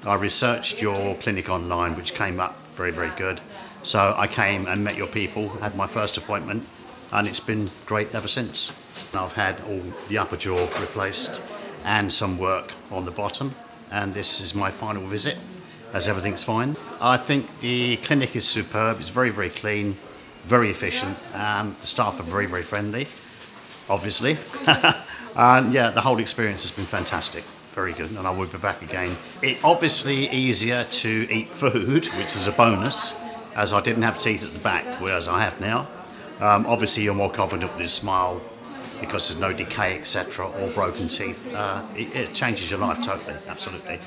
I researched your clinic online, which came up very, very good. So I came and met your people, had my first appointment, and it's been great ever since. I've had all the upper jaw replaced and some work on the bottom, and this is my final visit, as everything's fine. I think the clinic is superb. It's very, very clean, very efficient. The staff are very, very friendly, obviously. And yeah, the whole experience has been fantastic. Very good, and I will be back again. It's obviously easier to eat food, which is a bonus, as I didn't have teeth at the back, whereas I have now. Obviously, you're more confident with your smile because there's no decay, etc., or broken teeth. It changes your life totally, absolutely.